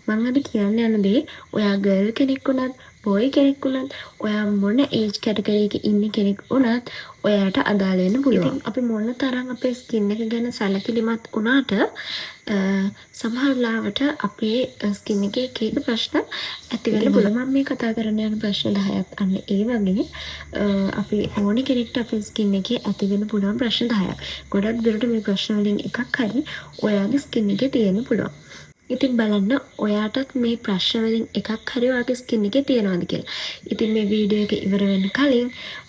මම අද කියන්න යන දේ ඔයා ගර්ල් කෙනෙක් වුණත් බොයි කෙනෙක් වුණත් ඔයා මොන ඒජ් කැටගරි එකේ ඉන්න කෙනෙක් වුණත් ඔයාට අදාළ වෙන්න පුළුවන්. ඉතින් අපි මොන තරම් අපේ ස්කින් එක ගැන සැලකිලිමත් වුණාට සමහර වෙලාවට අපේ ස්කින් එකේ එක එක ප්‍රශ්න ඇති වෙන්න පුළුවන්. මම මේ කතා කරන්න යන ප්‍රශ්න 10ක් අන්න ඒ වගේ අපි ඕන කෙනෙක්ට අපේ ස්කින් එකේ ඇති වෙන්න පුළුවන් ප්‍රශ්න 10ක්. ගොඩක් දුරට මේ ප්‍රශ්න වලින් එකක් හරි ඔයාගේ ස්කින් එකේ තියෙන්න පුළුවන්. ඉතින් බලන්න ඔයාටත් මේ ප්‍රශ්න වලින් එකක් හරි ඔයාගේ ස්කින් එකේ තියෙනවද කියලා. ඉතින් මේ වීඩියෝ එක ඉවර වෙන්න කලින්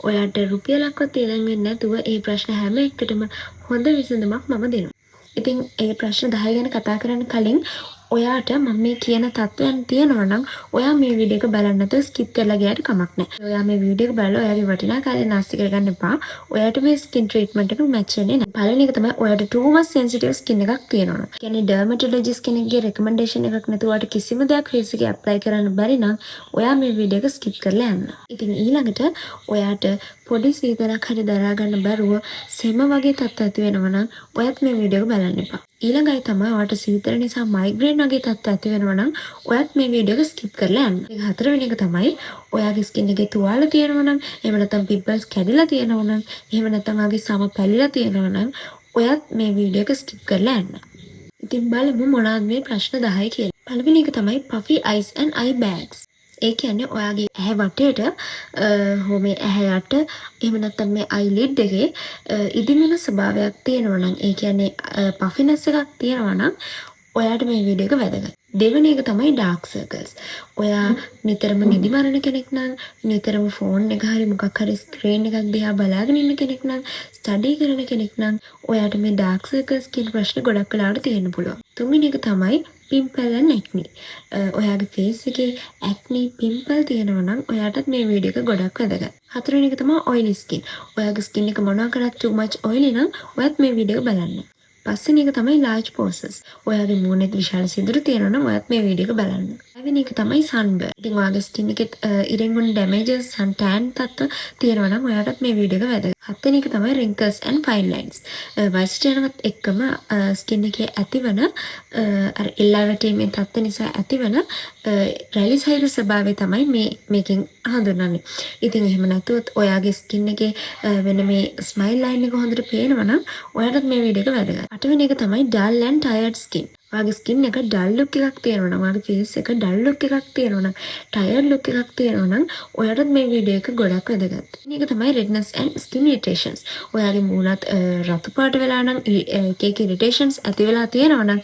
ඔයාට රුපියලක්වත් තියලා වෙන්නේ නැතුව මේ ප්‍රශ්න හැම එකටම හොඳ විසඳුමක් මම දෙනවා. ඉතින් ඒ ප්‍රශ්න 10 ගැන කතා කරන්න කලින් ඔයාට මම මේ කියන තත්ත්වයන් තියෙනවා නම් ඔයා මේ වීඩියෝ එක බලන්න නැතුව ස්කිප් කරලා ගියාට කමක් නැහැ. ඔයා මේ වීඩියෝ එක බලලා ඔයාගේ වටිනා කාලය නාස්ති කරගන්න එපා. ඔයාට මේ ස්කින් ට්‍රීට්මන්ට් එක මැච් වෙන්නේ නැහැ. පළවෙනි එක තමයි ඔයාට too much sensitive skin එකක් තියෙනවා. ඒ කියන්නේ dermatologist කෙනෙක්ගේ recommendation එකක් නැතුව ඔයාට කිසිම දෙයක් face එකේ apply කරන්න බැරි නම් ඔයා මේ වීඩියෝ එක skip කරලා යන්න. ඉතින් ඊළඟට ඔයාට පොඩි සීතලක් හරි දරා ගන්න බැරුව සෙම වගේ තත්ත්ව ඇති වෙනවා නම් ඔයත් මේ වීඩියෝ එක බලන්න එපා. ඊළඟයි තමයි ඔයාට සීතල නිසා මයිග්‍රේන් වගේ තත්ත්ව ඇති වෙනවා නම් ඔයත් මේ වීඩියෝ එක ස්කිප් කරලා යන්න. ඒක හතරවෙනි එක තමයි ඔයාගේ ස්කින් එකේ තුවාල තියෙනවා නම් එහෙම නැත්නම් පිම්පල්ස් කැඩිලා තියෙනවා නම් එහෙම නැත්නම් ඔයාගේ සම පැලිලා තියෙනවා නම් ඔයත් මේ වීඩියෝ එක ස්කිප් කරලා යන්න. ඉතින් බලමු මොනවද මේ ප්‍රශ්න 10 කියලා. පළවෙනි එක තමයි puffy eyes and eye bags. ඒ කියන්නේ ඔයාගේ ඇහැ වටේට හෝ මේ ඇහැ යට එහෙම නැත්නම් මේ eyelid එකේ ඉදිමෙන ස්වභාවයක් තියෙනවා නම් ඒ කියන්නේ පෆිනස් එකක් තියෙනවා නම් ඔයාට මේ වීඩියෝ එක වැදගත්. දෙවෙනි එක තමයි dark circles. ඔයා නිතරම නිදි මරන කෙනෙක් නම් නිතරම ෆෝන් එක හරි මොකක් හරි ස්ක්‍රීන් එකක් දිහා බලාගෙන ඉන්න කෙනෙක් නම් ස්ටඩි කරන කෙනෙක් නම් ඔයාට මේ dark circles කියන ප්‍රශ්න ගොඩක් වෙලාවට තියෙන්න පුළුවන්. තුන්වෙනි එක තමයි pimple and acne. ඔයාගේ face එකේ acne pimple තියෙනවා නම් ඔයාටත් මේ වීඩියෝ එක ගොඩක් වැදගත්. හතරවෙනි එක තමයි oily skin. ඔයාගේ skin එක මොනවා කරත් too much oily නම් ඔයත් මේ වීඩියෝ එක බලන්න. පස්වෙනි එක තමයි large pores. ඔයාගේ මූණේ විශාල සිදුරු තියෙනවා නම් ඔයත් මේ වීඩියෝ එක බලන්න. හයවෙනි එක තමයි sunburn. ඉතින් ඔයාගේ skin එකේ ඉරෙන් වුණ damages sun tan තත්ත්ව තියෙනවා නම් ඔයාටත් මේ වීඩියෝ එක වැදගත්. හත්වෙනි එක තමයි wrinkles and fine lines. වයසට යනවත් එක්කම skin එකේ ඇතිවන අර එල්ලාවැටීමේ තත්ත්ව නිසා ඇතිවන රැලි සහිත ස්වභාවය තමයි මේකෙන් හඳුන්වන්නේ. ඉතින් එහෙම නැතුවත් ඔයාගේ skin එකේ වෙන මේ smile line එක හොඳට පේනවා නම් ඔයාටත් මේ වීඩියෝ එක වැදගත්. අටවෙනි එක තමයි dull and tired skin. ඔයාගේ skin එක dull look එකක් තියෙනවා නම් ඔයාගේ face එක dull look එකක් තියෙනවා නම් tired look එකක් තියෙනවා නම් ඔයාටත් මේ වීඩියෝ එක ගොඩක් වැදගත්. මේක තමයි redness and skin irritations. ඔයාගේ මූණත් රතු පාට වෙලා නම් එක irritations ඇති වෙලා තියෙනවා නම්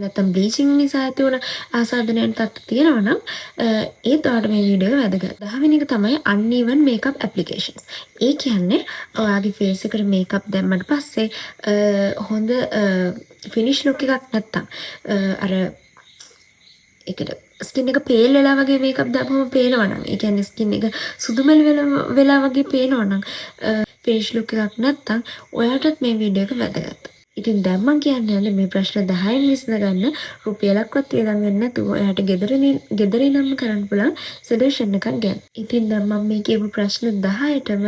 නැත්නම් bleaching නිසා ඇති වුණ ආසාදනයන් තත්ත්ව තියෙනවා නම් ඒත් ඔයාට මේ වීඩියෝ එක වැදගත්. 10 වෙනි එක තමයි uneven makeup applications. ඒ කියන්නේ ඔයාගේ face එකට makeup දැම්මට පස්සේ හොඳ ෆිනිෂ් ලුක් එකක් නැත්තම් අර ඒකට ස්කින් එක පේල් වෙලා වගේ මේකප් දාපුවම පේනවා නම් ඒ කියන්නේ ස්කින් එක සුදුමල් වෙලා වගේ පේනවා නම් ෆිනිෂ් ලුක් එකක් නැත්තම් ඔයාටත් මේ වීඩියෝ එක වැදගත්. ඉතින් දැන් මම කියන්නේ මේ ප්‍රශ්න 10න් විසඳ ගන්න රුපියලක්වත් වියදම් වෙන්නේ නැතුව ඔයාට ගෙදර ඉඳන්ම කරන්න පුළුවන් සොලියුෂන් එකක් ගන්න. ඉතින් දැන් මම මේ කියපු ප්‍රශ්න 10ටම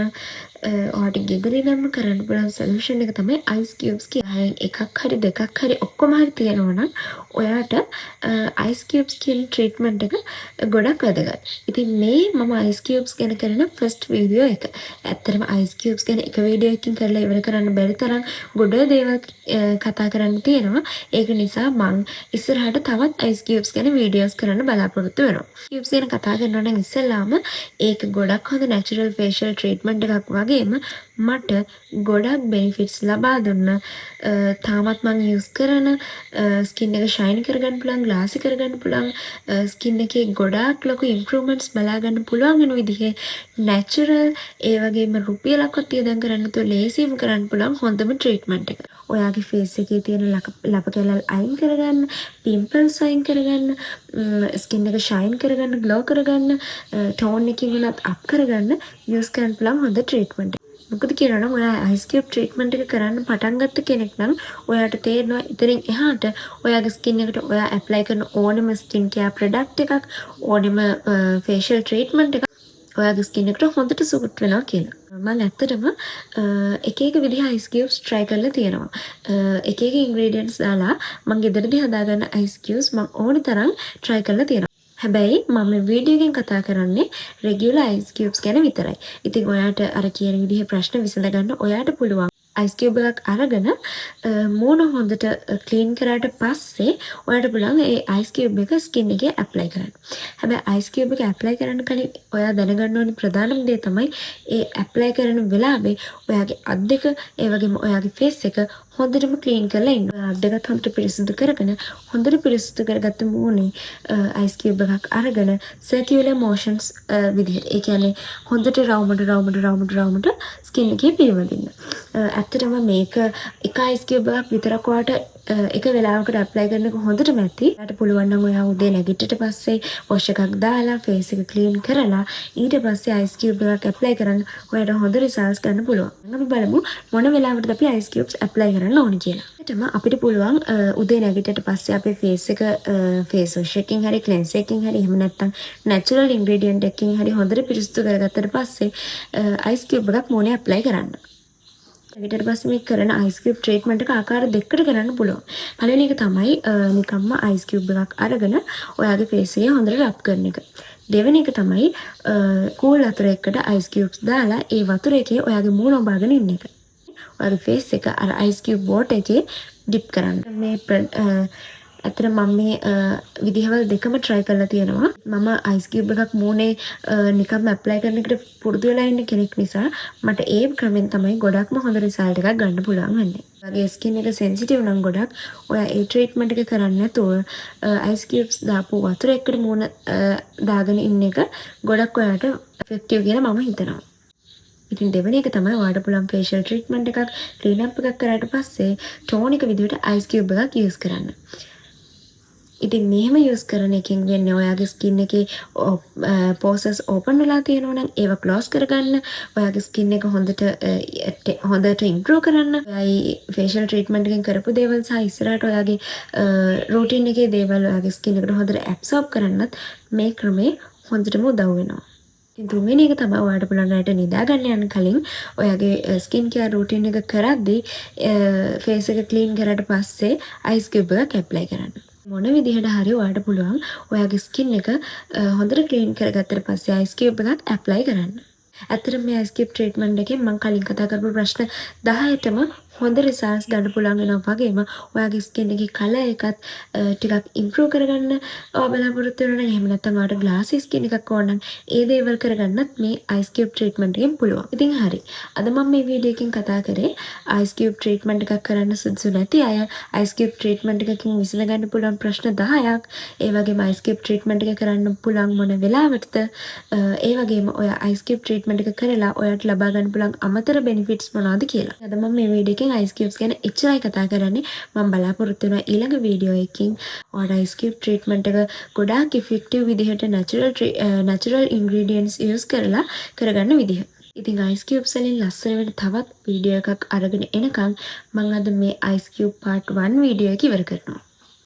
ඔයාට ගෙදර ඉඳන්ම කරන්න පුළුවන් සොලියුෂන් එක තමයි ice cubes කියන එකක් හරි දෙකක් හරි ඔක්කොම හරි තියෙනවා නම් ඔයාට ice cubes කියන ට්‍රීට්මන්ට් එක ගොඩක් වැදගත්. ඉතින් මේ මම ice cubes ගැන කරන ෆස්ට් වීඩියෝ එක. ඇත්තටම ice cubes ගැන එක වීඩියෝ එකකින් කරලා ඉවර කරන්න බැරි තරම් ගොඩ දේවල් කතා කරන්න තියෙනවා. ඒක නිසා මම ඉස්සරහට තවත් ice cubes ගැන වීඩියෝස් කරන්න බලාපොරොත්තු වෙනවා. cubes ගැන කතා කරනවා නම් ඉස්සෙල්ලාම ඒක ගොඩක් හොඳ natural facial treatment එකක් වගේම මට ගොඩක් benefits ලබා දුන්න තාමත් මම use කරන skin එක shine කරගන්න පුළුවන්, glassy කරගන්න පුළුවන්, skin එකේ ගොඩාක් ලොකු improvements බලා ගන්න පුළුවන් වෙන විදිහේ natural ඒ වගේම රුපියලක්වත් වියදම් කරන්න නැතුව ලේසියෙන් කරන්න පුළුවන් හොඳම treatment එක. ඔයාගේ face එකේ තියෙන ලප කැලල් අයින් කරගන්න, pimples අයින් කරගන්න, skin එක shine කරගන්න, glow කරගන්න, tone එකකින් උනත් up කරගන්න use කරන්න පුළුවන් හොඳ treatment. මොකද කියනවා නම් ඔයා ice cube treatment එක කරන්න පටන් ගත්ත කෙනෙක් නම් ඔයාට තේරෙනවා ඉතින් එහාට ඔයාගේ skin එකට ඔයා apply කරන ඕනම skin care product එකක් ඕනම facial treatment එකක් ඔයාගේ ස්කින් එකට හොඳට සූට් වෙනවා කියලා. මම ඇත්තටම එක එක විදිහ අයිස් කියුබ්ස් try කරලා තියෙනවා. එක එක ingredients දාලා මම ගෙදරදී හදාගන්න අයිස් කියුබ්ස් මම ඕන තරම් try කරලා තියෙනවා. හැබැයි මම මේ වීඩියෝ එකෙන් කතා කරන්නේ regular ice cubes ගැන විතරයි. ඉතින් ඔයාට අර කියන විදිහේ ප්‍රශ්න විසඳගන්න ඔයාට පුළුවන් අයිස් කියුබ් එකක් අරගෙන මූණ හොඳට ක්ලීන් කරාට පස්සේ ඔයාට පුළුවන් ඒ අයිස් කියුබ් එක ස්කින් එකේ ඇප්ලයි කරන්න. හැබැයි අයිස් කියුබ් එක ඇප්ලයි කරන්න කලින් ඔයා දැනගන්න ඕනේ ප්‍රධානම දේ තමයි ඒ ඇප්ලයි කරන වෙලාවේ ඔයාගේ අත් දෙක ඒ වගේම ඔයාගේ ෆේස් එක හොඳටම ක්ලීන් කරලා ඉන්න. අත් දෙකත් හොඳට පිරිසිදු කරගෙන හොඳට පිරිසිදු කරගත්ත මූණේ අයිස් කියුබ් එකක් අරගෙන සර්කියුලර් මොෂන්ස් විදිහට ඒ කියන්නේ හොඳට රවුමට ස්කින් එකේ පිරවදින්න. ඇත්තටම මේක එක අයිස් කියුබ් එකක් විතරක් ඔයාට එක වෙලාවකට ඇප්ලයි කරන එක හොඳටම ඇති. ඔයාට පුළුවන් නම් ඔයා උදේ නැගිටිට පස්සේ වොෂ් එකක් දාලා ෆේස් එක ක්ලීන් කරලා ඊට පස්සේ අයිස් කියුබ් එකක් ඇප්ලයි කරන්න ඔයාට හොඳ රිසල්ට්ස් ගන්න පුළුවන්. අපි බලමු මොන වෙලාවකටද අපි අයිස් කියුබ්ස් ඇප්ලයි කරන්න ඕනේ කියලා. ඇත්තටම අපිට පුළුවන් උදේ නැගිටිට පස්සේ අපේ ෆේස් එක ෆේස් වොෂ් එකකින් හරි ක්ලෙන්ස් එකකින් හරි එහෙම නැත්නම් නැචරල් ඉන්ග්‍රීඩියන්ට් එකකින් හරි හොඳට පිරිසිදු කරගත්තට පස්සේ අයිස් කියුබ් එකක් මූණේ ඇප්ලයි කරන්න. ඊට පස්සේ මේ කරන අයිස් කියුබ් ට්‍රීට්මන්ට් එක ආකාර දෙකකට කරන්න පුළුවන්. පළවෙනි එක තමයි නිකම්ම අයිස් කියුබ් එකක් අරගෙන ඔයාගේ ෆේස් එකේ හොඳට රබ් කරන එක. දෙවෙනි එක තමයි කූල් වතුරයකට අයිස් කියුබ්ස් දාලා ඒ වතුර එකේ ඔයාගේ මූණ ඔබාගෙන ඉන්න එක. ඔයාගේ ෆේස් එක අර අයිස් කියුබ් වෝටර් එකේ ඩිප් කරන්න. මේ ඇත්තට මම මේ විදිහවල් දෙකම try කරලා තියෙනවා. මම අයිස් කියුබ් එකක් මූණේ නිකම්ම ඇප්ලයි කරන එකට පුරුදු වෙලා ඉන්න කෙනෙක් නිසා මට ඒ ක්‍රමෙන් තමයි ගොඩක්ම හොඳ රිසල්ට් එකක් ගන්න පුළුවන් වෙන්නේ. ඔයාගේ ස්කින් එක සෙන්සිටිව් නම් ගොඩක් ඔයා ඒ ට්‍රීට්මන්ට් එක කරන්නේ නැතුව අයිස් කියුබ්ස් දාපු වතුර එකට මූණ දාගෙන ඉන්න එක ගොඩක් ඔයාට effective කියලා මම හිතනවා. ඉතින් දෙවෙනි එක තමයි ඔයාට පුළුවන් facial treatment එකක් clean up එකක් කරාට පස්සේ ටෝනික විදිහට අයිස් කියුබ් එකක් use කරන්න. ඉතින් මෙහෙම යූස් කරන එකෙන් වෙන්නේ ඔයාගේ ස්කින් එකේ පෝසස් ඕපන් වෙලා තියෙනවා නම් ඒව ක්ලෝස් කරගන්න, ඔයාගේ ස්කින් එක හොඳට ඉම්ප්‍රූව් කරන්න, ඔයායි ෆේෂියල් ට්‍රීට්මන්ට් එකෙන් කරපු දේවල් සහ ඉස්සරහට ඔයාගේ රූටින් එකේ දේවල් ඔයාගේ ස්කින් එකට හොඳට ඇබ්සෝබ් කරන්නත් මේ ක්‍රමේ හොඳටම උදව් වෙනවා. ඉතින් තුන්වෙනි එක තමයි ඔයාට පුළුවන් රට නිදා ගන්න යන කලින් ඔයාගේ ස්කින් කෙයාර් රූටින් එක කරද්දී ෆේස් එක ක්ලීන් කරාට පස්සේ අයිස් කියුබ් එකක් ඇප්ලයි කරන්න. මොන විදිහට හරි ඔයාට පුළුවන් ඔයාගේ ස්කින් එක හොඳට ක්ලීන් කරගත්තට පස්සේ අයිස් කියුබ් එකක් ඇප්ලයි කරන්න. ඇත්තටම මේ අයිස් කියුබ් ට්‍රීට්මන්ට් එකෙන් මම කලින් කතා කරපු ප්‍රශ්න 10ටම හොඳ රිසල්ට්ස් ගන්න පුළුවන් වෙනවා වගේම ඔයාගේ ස්කින් එකේ කලර් එකත් ටිකක් ඉම්ප්‍රූව් කරගන්න ඔයා බලාපොරොත්තු වෙනවා නම් එහෙම නැත්නම් ඔයාට ග්ලාසි ස්කින් එකක් ඕන නම් ඒ දේවල් කරගන්නත් මේ අයිස් කියුබ් ට්‍රීට්මන්ට් එකෙන් පුළුවන්. ඉතින් හරි. අද මම මේ වීඩියෝ එකෙන් කතා කරේ අයිස් කියුබ් ට්‍රීට්මන්ට් එකක් කරන්න සුදුසු නැති අය අයිස් කියුබ් ට්‍රීට්මන්ට් එකකින් විසඳගන්න පුළුවන් ප්‍රශ්න 10ක්. ඒ වගේම අයිස් කියුබ් ට්‍රීට්මන්ට් එක කරන්න පුළුවන් මොන වෙලාවටද? ඒ වගේම ඔයා අයිස් කියුබ් ට්‍රීට්මන්ට් එක කරලා ඔයාට ලබා ගන්න පුළුවන් අමතර බෙනිෆිට්ස් මොනවද කියලා. අද මම මේ වීඩියෝ එකෙන් අයිස් කියුබ්ස් ගැන එච්චරයි කතා කරන්නේ. මම බලාපොරොත්තු වෙනවා ඊළඟ වීඩියෝ එකකින් ඔයාට අයිස් කියුබ් ට්‍රීට්මන්ට් එක ගොඩාක් ඉෆෙක්ටිව් විදිහට නැචරල් ඉන්ග්‍රීඩියන්ට්ස් යූස් කරලා කරගන්න විදිහ. ඉතින් අයිස් කියුබ්ස් වලින් ලස්සන වෙන තවත් වීඩියෝ එකක් අරගෙන එනකම් මම අද මේ අයිස් කියුබ් part 1 වීඩියෝ එක ඉවර කරනවා.